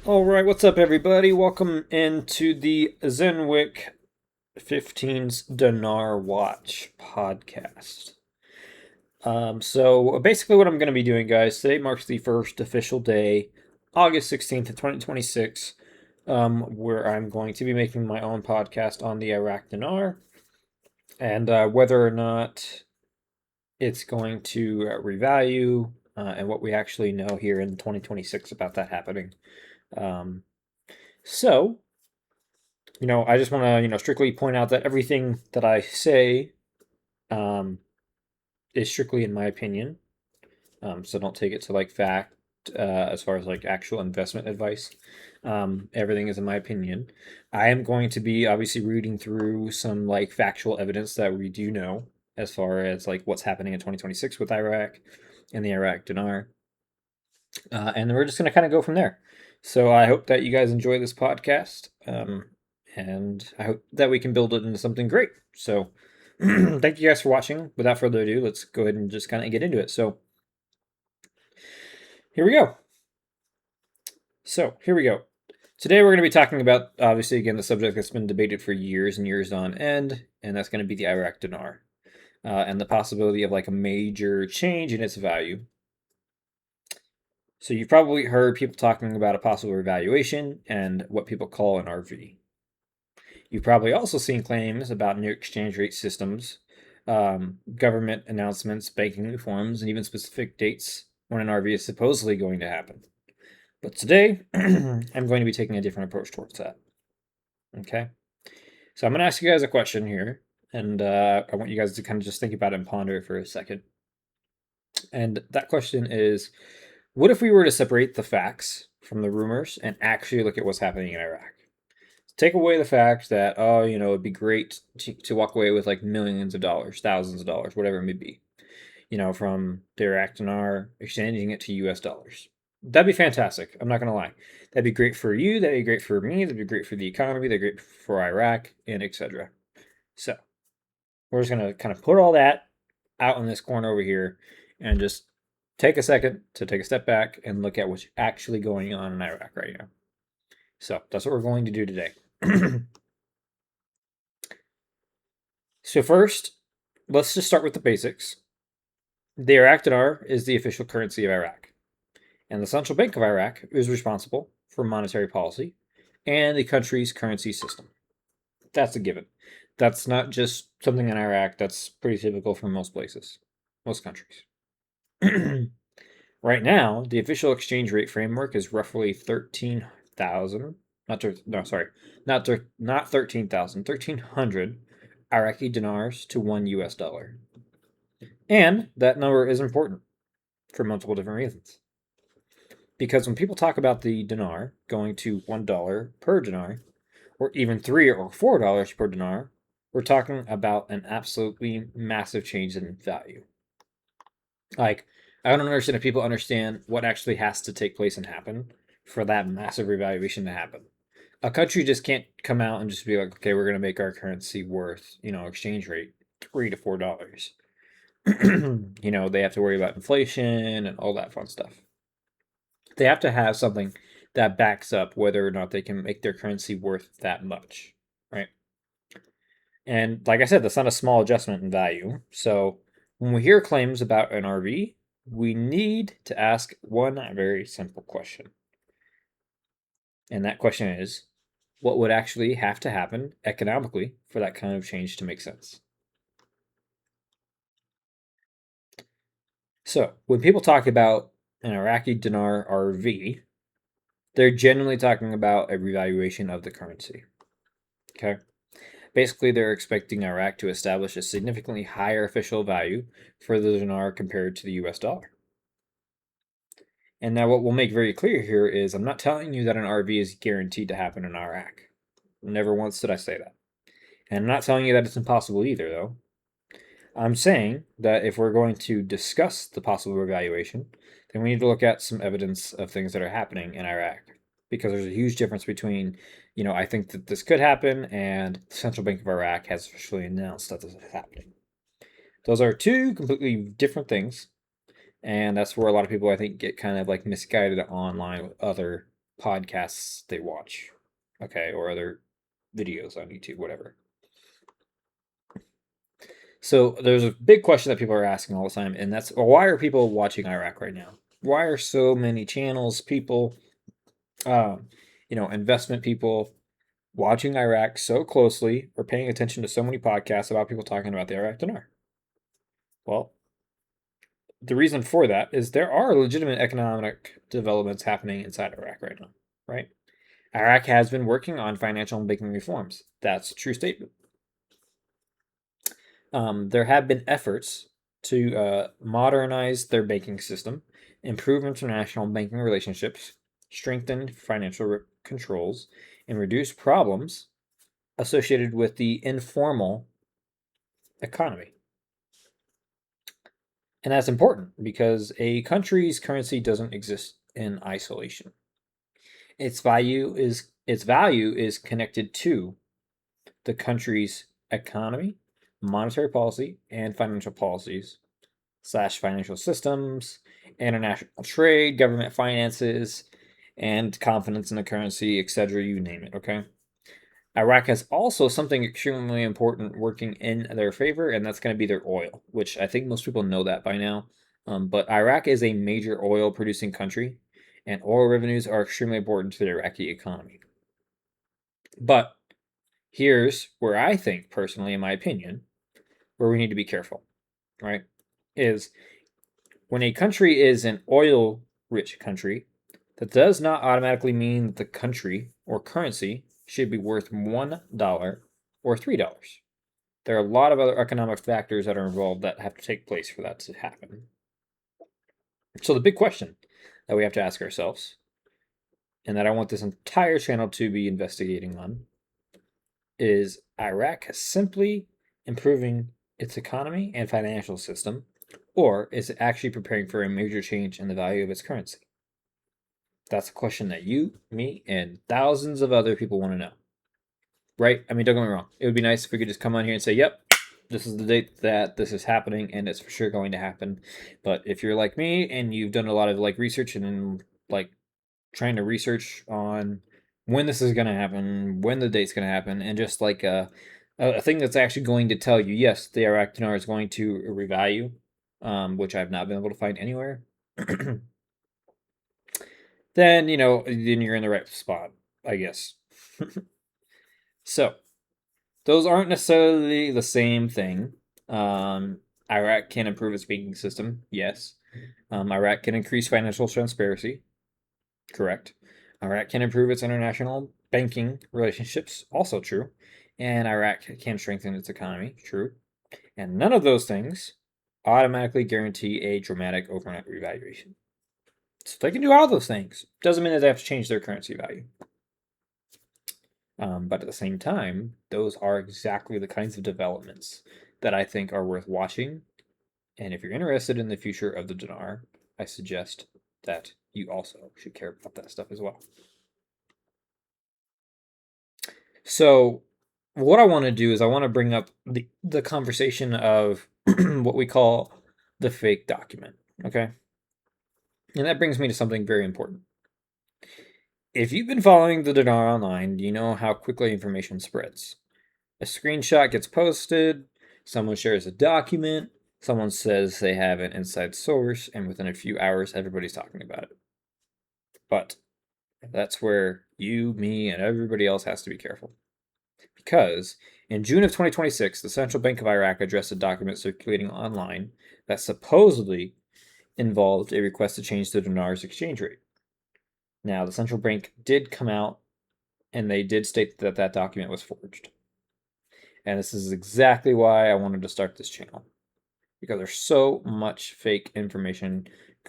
All right, what's up, everybody? Welcome into the Zenwick 15's Dinar Watch podcast. So basically, what I'm going to be doing, guys, today marks the first official day, August 16th of 2026, where I'm going to be making my own podcast on the Iraq dinar and whether or not it's going to revalue and what we actually know here in 2026 about that happening. Um, so, I just want to, strictly point out that everything that I say um, is strictly in my opinion. So don't take it to like fact as far as like actual investment advice. Everything is in my opinion. I am going to be obviously reading through some like factual evidence that we do know as far as like what's happening in 2026 with Iraq and the Iraq dinar. And then we're just going to kind of go from there. So I hope that you guys enjoy this podcast. And I hope that we can build it into something great. So thank you guys for watching. Without further ado, let's go ahead and just kind of get into it. So here we go. Today we're going to be talking about, obviously, again, the subject that's been debated for years and years on end, and that's going to be the Iraq dinar and the possibility of like a major change in its value. So you've probably heard people talking about a possible revaluation and what people call an RV. You've probably also seen claims about new exchange rate systems, government announcements, banking reforms, and even specific dates when an RV is supposedly going to happen. But today, I'm going to be taking a different approach towards that. Okay? So I'm going to ask you guys a question here, and I want you guys to kind of just think about it and ponder it for a second. And that question is, what if we were to separate the facts from the rumors and actually look at what's happening in Iraq? Take away the fact that, it'd be great to walk away with like millions of dollars, thousands of dollars, whatever it may be, from their Iraq dinar, exchanging it to US dollars. That'd be fantastic. I'm not going to lie. That'd be great for you. That'd be great for me. That'd be great for the economy. That'd be great for Iraq, and etc. So we're just going to kind of put all that out in this corner over here and just take a second to take a step back and look at what's actually going on in Iraq right now. So that's what we're going to do today. So first, let's just start with the basics. The Iraq dinar is the official currency of Iraq, and the Central Bank of Iraq is responsible for monetary policy and the country's currency system. That's a given. That's not just something in Iraq, that's pretty typical for most places, most countries. Right now, the official exchange rate framework is roughly 13,000, not 13,000, 1,300 Iraqi dinars to one US dollar. And that number is important for multiple different reasons. Because when people talk about the dinar going to $1 per dinar, or even $3 or $4 per dinar, we're talking about an absolutely massive change in value. Like, I don't understand if people understand what actually has to take place and happen for that massive revaluation to happen. A country just can't come out and just be like, okay, we're going to make our currency worth, exchange rate $3 to $4. They have to worry about inflation and all that fun stuff. They have to have something that backs up whether or not they can make their currency worth that much, right? And like I said, that's not a small adjustment in value. So when we hear claims about an RV, we need to ask one very simple question. And that question is, what would actually have to happen economically for that kind of change to make sense? So when people talk about an Iraqi dinar RV, they're generally talking about a revaluation of the currency. Okay. Basically, they're expecting Iraq to establish a significantly higher official value for the dinar compared to the US dollar. And now, what we'll make very clear here is I'm not telling you that an RV is guaranteed to happen in Iraq. Never once did I say that. And I'm not telling you that it's impossible either, though. I'm saying that if we're going to discuss the possible revaluation, then we need to look at some evidence of things that are happening in Iraq. Because there's a huge difference between, I think that this could happen, and the Central Bank of Iraq has officially announced that this is happening. Those are two completely different things, and that's where a lot of people, I think, get kind of like misguided online with other podcasts they watch, okay, or other videos on YouTube, whatever. So there's a big question that people are asking all the time, and that's, well, why are people watching Iraq right now? Why are so many channels, people, um, investment people watching Iraq so closely or paying attention to so many podcasts about people talking about the Iraq dinar? Well, the reason for that is there are legitimate economic developments happening inside Iraq right now, right? Iraq has been working on financial and banking reforms. That's a true statement. There have been efforts to modernize their banking system, improve international banking relationships, strengthen financial controls, and reduce problems associated with the informal economy. And that's important because a country's currency doesn't exist in isolation. Its value is connected to the country's economy, monetary policy, and financial policies slash financial systems, international trade, government finances, and confidence in the currency, etc. You name it, okay? Iraq has also something extremely important working in their favor, and that's going to be their oil, which I think most people know that by now. But Iraq is a major oil producing country, and oil revenues are extremely important to the Iraqi economy. But here's where I think, personally, in my opinion, where we need to be careful, right? Is when a country is an oil rich country, that does not automatically mean that the country or currency should be worth $1 or $3. There are a lot of other economic factors that are involved that have to take place for that to happen. So, the big question that we have to ask ourselves, and that I want this entire channel to be investigating on, is Iraq simply improving its economy and financial system, or is it actually preparing for a major change in the value of its currency? That's a question that you, me, and thousands of other people want to know. Right? I mean, don't get me wrong. It would be nice if we could just come on here and say, yep, this is the date that this is happening, and it's for sure going to happen. But if you're like me and you've done a lot of like research and like trying to research on when this is going to happen, when the date's going to happen, and just like a thing that's actually going to tell you, yes, the Iraq dinar is going to revalue, which I've not been able to find anywhere, then, then you're in the right spot, I guess. So, those aren't necessarily the same thing. Iraq can improve its banking system, yes. Iraq can increase financial transparency, correct. Iraq can improve its international banking relationships, also true. And Iraq can strengthen its economy, true. And none of those things automatically guarantee a dramatic overnight revaluation. So they can do all those things. Doesn't mean that they have to change their currency value. But at the same time, those are exactly the kinds of developments that I think are worth watching. And if you're interested in the future of the dinar, I suggest that you also should care about that stuff as well. So, what I want to do is I want to bring up the conversation of what we call the fake document. Okay. And that brings me to something very important. If you've been following the dinar online, you know how quickly information spreads. A screenshot gets posted, someone shares a document, someone says they have an inside source, and within a few hours, everybody's talking about it. But that's where you, me, and everybody else has to be careful. Because in June of 2026, the Central Bank of Iraq addressed a document circulating online that supposedly involved a request to change the dinar's exchange rate. Now, the central bank did come out and they did state that that document was forged. And this is exactly why I wanted to start this channel. Because there's so much fake information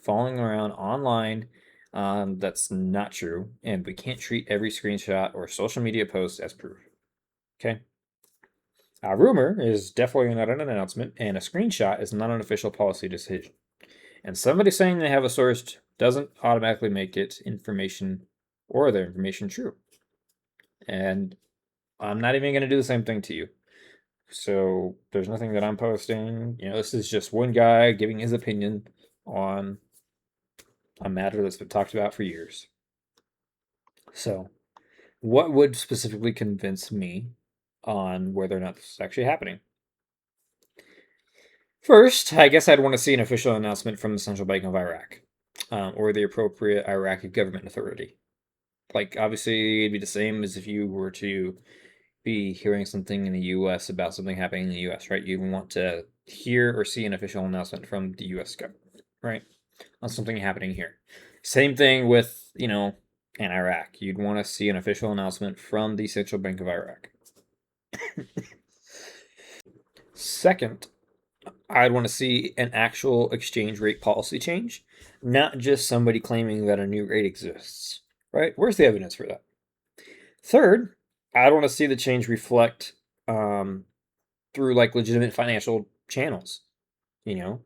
falling around online that's not true. And we can't treat every screenshot or social media post as proof. Okay? A rumor is definitely not an announcement, and a screenshot is not an official policy decision. And somebody saying they have a source doesn't automatically make it information or their information true. And I'm not even going to do the same thing to you. So there's nothing that I'm posting. This is just one guy giving his opinion on a matter that's been talked about for years. So, what would specifically convince me on whether or not this is actually happening? First, I guess I'd want to see an official announcement from the Central Bank of Iraq, or the appropriate Iraqi government authority. Like, obviously, it'd be the same as if you were to be hearing something in the US about something happening in the US, right? You'd want to hear or see an official announcement from the US government, right? On something happening here. Same thing with, in Iraq. You'd want to see an official announcement from the Central Bank of Iraq. Second, I'd want to see an actual exchange rate policy change, not just somebody claiming that a new rate exists, right? Where's the evidence for that? Third, I'd want to see the change reflect through like legitimate financial channels, you know?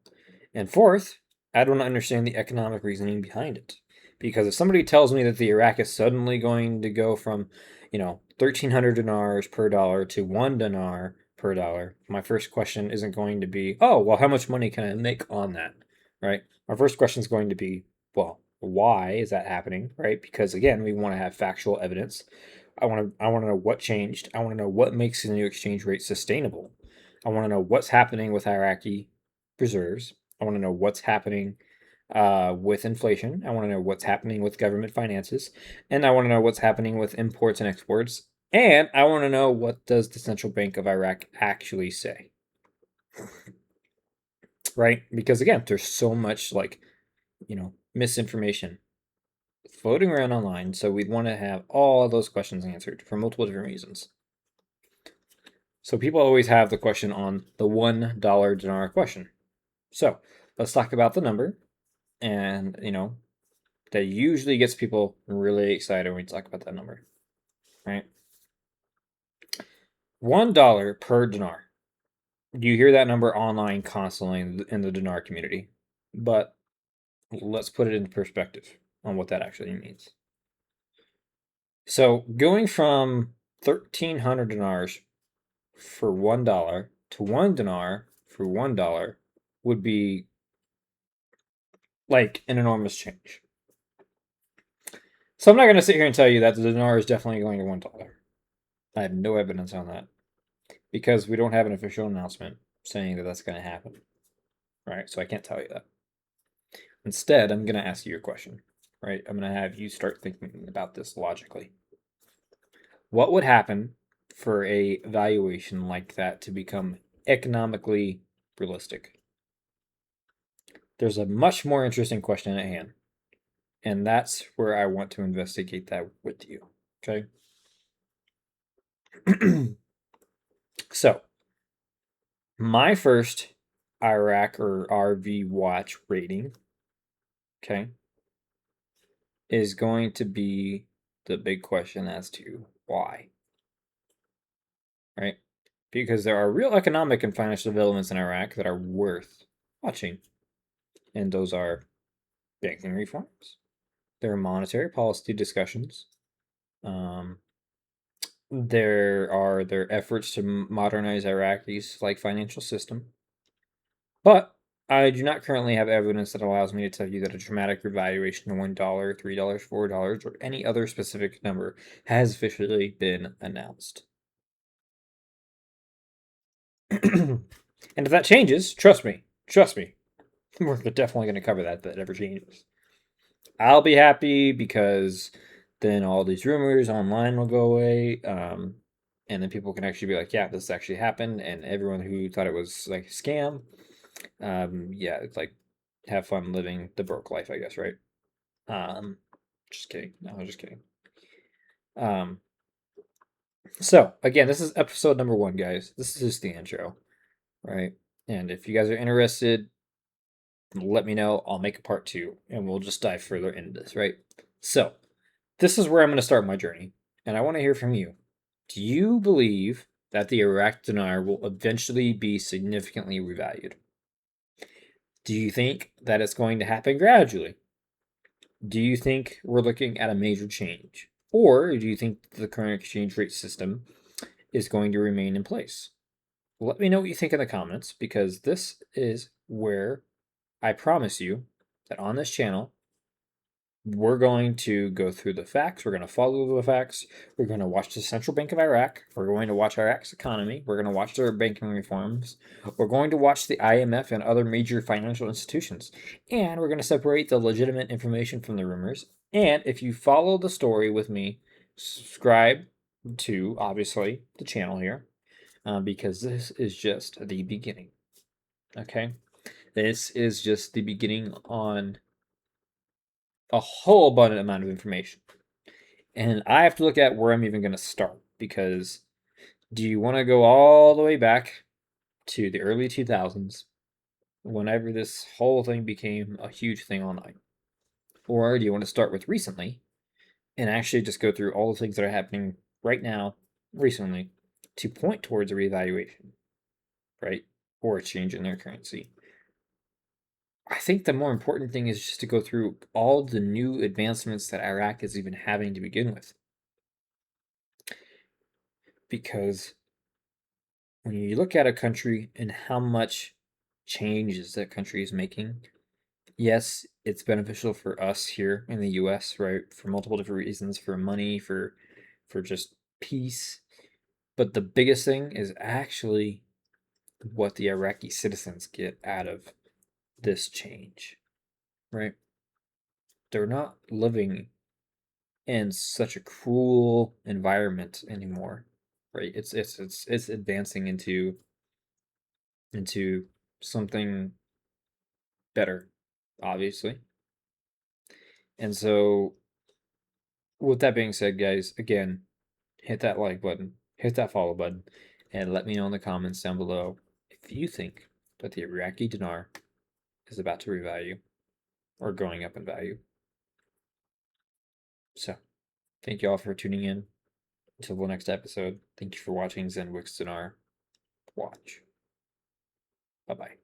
And fourth, I'd want to understand the economic reasoning behind it. Because if somebody tells me that the Iraq is suddenly going to go from, 1,300 dinars per dollar to 1 dinar per dollar, my first question isn't going to be, oh, well, how much money can I make on that? Right? My first question is going to be, well, why is that happening? Right? Because again, we want to have factual evidence. I want to know what changed. I want to know what makes the new exchange rate sustainable. I want to know what's happening with Iraqi reserves. I want to know what's happening with inflation. I want to know what's happening with government finances, and I want to know what's happening with imports and exports. And I want to know what does the Central Bank of Iraq actually say, right? Because again, there's so much misinformation floating around online, so we'd want to have all those questions answered for multiple different reasons. So people always have the question on the $1 dinar question. So let's talk about the number, and that usually gets people really excited when we talk about that number, right? $1 per dinar. You hear that number online constantly in the dinar community, but let's put it into perspective on what that actually means. So going from 1,300 dinars for $1 to 1 dinar for $1 would be like an enormous change. So I'm not going to sit here and tell you that the dinar is definitely going to $1. I have no evidence on that because we don't have an official announcement saying that that's going to happen. Right? So I can't tell you that. Instead, I'm going to ask you a question. Right? I'm going to have you start thinking about this logically. What would happen for a valuation like that to become economically realistic? There's a much more interesting question at hand, and that's where I want to investigate that with you. Okay? So, my first Iraq or RV watch rating, okay, is going to be the big question as to why, right? Because there are real economic and financial developments in Iraq that are worth watching, and those are banking reforms, there are monetary policy discussions, um, there are their efforts to modernize Iraq's financial system, but I do not currently have evidence that allows me to tell you that a dramatic revaluation of $1, $3, $4, or any other specific number has officially been announced. And if that changes, trust me, we're definitely going to cover that if that ever changes. I'll be happy because then all these rumors online will go away. And then people can actually be like, yeah, this actually happened. And everyone who thought it was like a scam, yeah, it's like have fun living the broke life, I guess, right? Um, just kidding. No, I'm just kidding. Um, so again, this is episode number 1, guys. This is just the intro, right? And if you guys are interested, let me know. I'll make a part 2, and we'll just dive further into this, right? So this is where I'm going to start my journey, and I want to hear from you. Do you believe that the Iraq dinar will eventually be significantly revalued? Do you think that it's going to happen gradually? Do you think we're looking at a major change? Or do you think the current exchange rate system is going to remain in place? Let me know what you think in the comments, because this is where I promise you that on this channel, we're going to go through the facts. We're going to follow the facts. We're going to watch the Central Bank of Iraq. We're going to watch Iraq's economy. We're going to watch their banking reforms. We're going to watch the IMF and other major financial institutions. And we're going to separate the legitimate information from the rumors. And if you follow the story with me, subscribe to, obviously, the channel here, because this is just the beginning. Okay? This is just the beginning on a whole abundant amount of information. And I have to look at where I'm even going to start, because do you want to go all the way back to the early 2000s, whenever this whole thing became a huge thing online? Or do you want to start with recently and actually just go through all the things that are happening right now, recently, to point towards a reevaluation, right? Or a change in their currency? I think the more important thing is just to go through all the new advancements that Iraq is even having to begin with. Because when you look at a country and how much changes that country is making, yes, it's beneficial for us here in the US, right? For multiple different reasons, for money, for just peace. But the biggest thing is actually what the Iraqi citizens get out of this change, right? They're not living in such a cruel environment anymore, right? It's advancing into something better, obviously. And so, with that being said, guys, again, hit that like button, hit that follow button, and let me know in the comments down below if you think that the Iraqi dinar is about to revalue or going up in value. So, thank you all for tuning in. Until the next episode, thank you for watching Zenwick's Dinar. Watch. Bye bye.